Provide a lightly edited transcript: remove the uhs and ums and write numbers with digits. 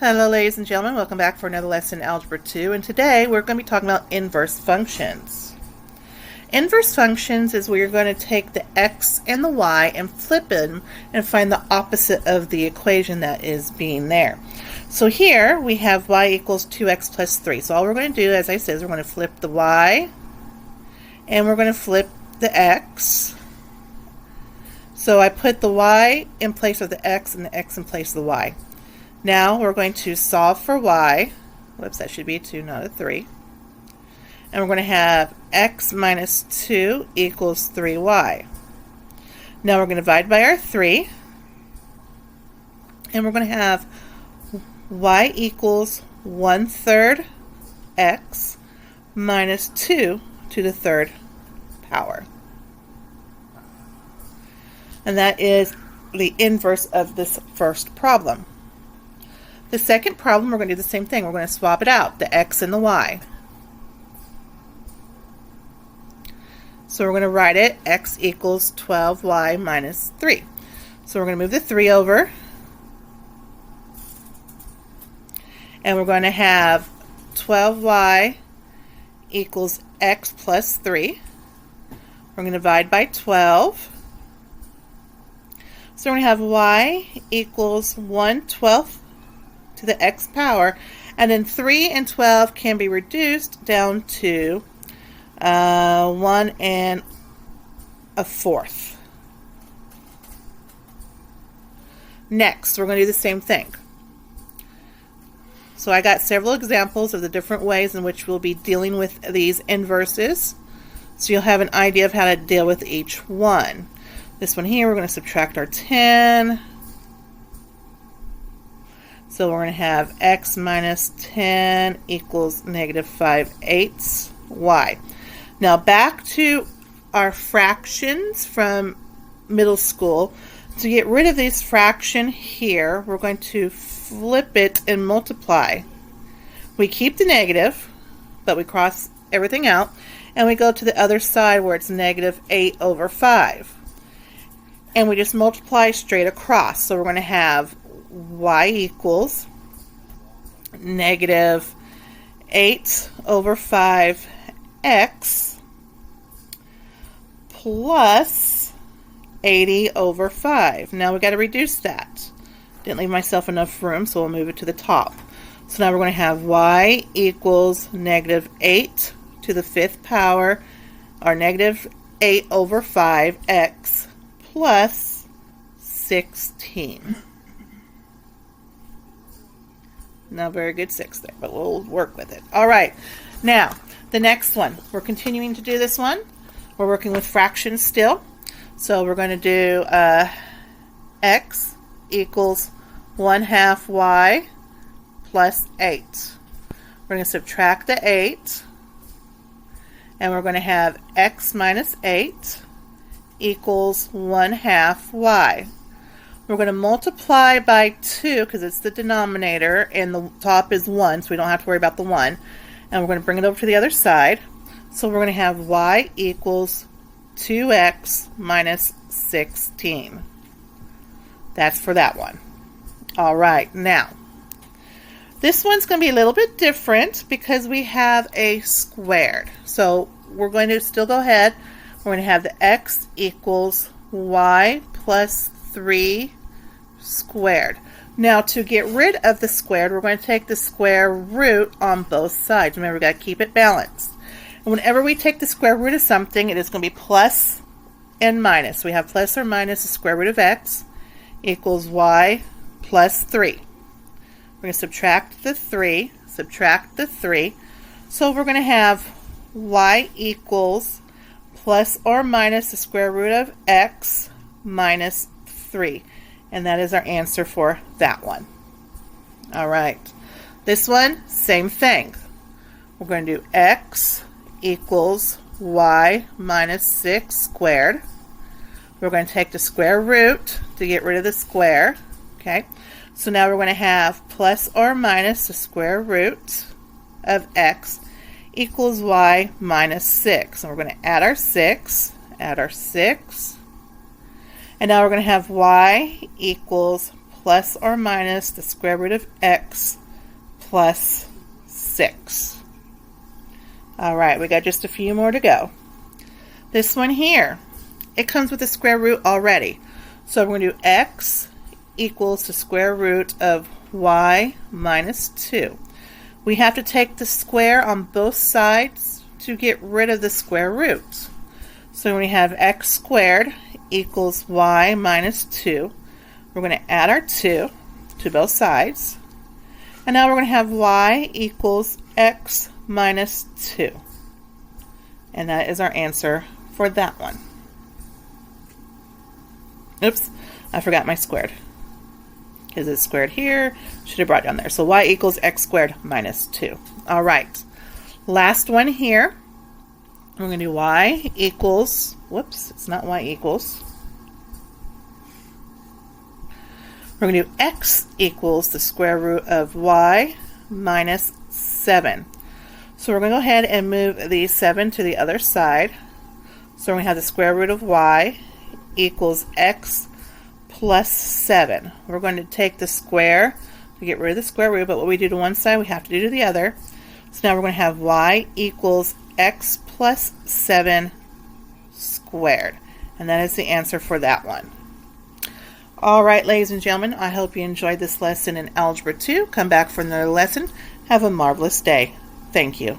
Hello ladies and gentlemen, welcome back for another lesson in Algebra 2, and today we're going to be talking about inverse functions. Inverse functions is where you're going to take the x and the y and flip them and find the opposite of the equation that is being there. So here we have y equals 2x plus 3. So all we're going to do, as I said, is we're going to flip the y and we're going to flip the x. So I put the y in place of the x and the x in place of the y. Now we're going to solve for y. Whoops, that should be a 2, not a 3. And we're going to have x minus 2 equals 3y. Now we're going to divide by our 3. And we're going to have y equals 1/3 x minus 2 to the third power. And that is the inverse of this first problem. The second problem, we're going to do the same thing. We're going to swap it out, the x and the y. So we're going to write it, x equals 12y minus 3. So we're going to move the 3 over. And we're going to have 12y equals x plus 3. We're going to divide by 12. So we're going to have y equals 1/12 to the x power, and then 3 and 12 can be reduced down to 1 1/4. Next, we're going to do the same thing. So I got several examples of the different ways in which we'll be dealing with these inverses, so you'll have an idea of how to deal with each one. This one here, we're going to subtract our 10. So we're going to have x minus 10 equals negative 5/8 y. Now back to our fractions from middle school. To get rid of this fraction here, we're going to flip it and multiply. We keep the negative, but we cross everything out, and we go to the other side where it's negative 8/5. And we just multiply straight across. So we're going to have y equals negative 8/5x plus 80/5. Now we got to reduce that. Didn't leave myself enough room, so we'll move it to the top. So now we're going to have y equals negative 8 to the 5th power, or negative 8/5x plus 16. Not very good 6 there, but we'll work with it. All right, now the next one. We're continuing to do this one. We're working with fractions still. So we're going to do x equals 1/2 y plus 8. We're going to subtract the 8, and we're going to have x minus 8 equals 1/2 y. We're going to multiply by 2 because it's the denominator and the top is 1, so we don't have to worry about the 1. And we're going to bring it over to the other side. So we're going to have y equals 2x minus 16. That's for that one. All right, now this one's going to be a little bit different because we have a squared. So we're going to still go ahead. We're going to have the x equals y plus 3 squared. Now to get rid of the squared, we're going to take the square root on both sides. Remember, we've got to keep it balanced. And whenever we take the square root of something, it is going to be plus and minus. We have plus or minus the square root of x equals y plus 3. We're going to subtract the 3, subtract the 3. So we're going to have y equals plus or minus the square root of x minus 3. And that is our answer for that one. All right. This one, same thing. We're going to do x equals y minus 6 squared. We're going to take the square root to get rid of the square. Okay. So now we're going to have plus or minus the square root of x equals y minus 6. And we're going to add our 6, add our 6. And now we're going to have y equals plus or minus the square root of x plus 6. All right, we got just a few more to go. This one here, it comes with a square root already. So we're going to do x equals the square root of y minus 2. We have to take the square on both sides to get rid of the square root. So we have x squared equals y minus 2. We're going to add our 2 to both sides. And now we're going to have y equals x minus 2. And that is our answer for that one. Oops, I forgot my squared. Because it's squared here, should have brought it down there. So y equals x squared minus 2. All right, last one here. We're going to do y equals, whoops, it's not y equals. We're going to do x equals the square root of y minus 7. So we're going to go ahead and move the 7 to the other side. So we're going to have the square root of y equals x plus 7. We're going to take the square to get rid of the square root, but what we do to one side, we have to do to the other. So now we're going to have y equals x plus 7 squared. And that is the answer for that one. All right, ladies and gentlemen, I hope you enjoyed this lesson in Algebra 2. Come back for another lesson. Have a marvelous day. Thank you.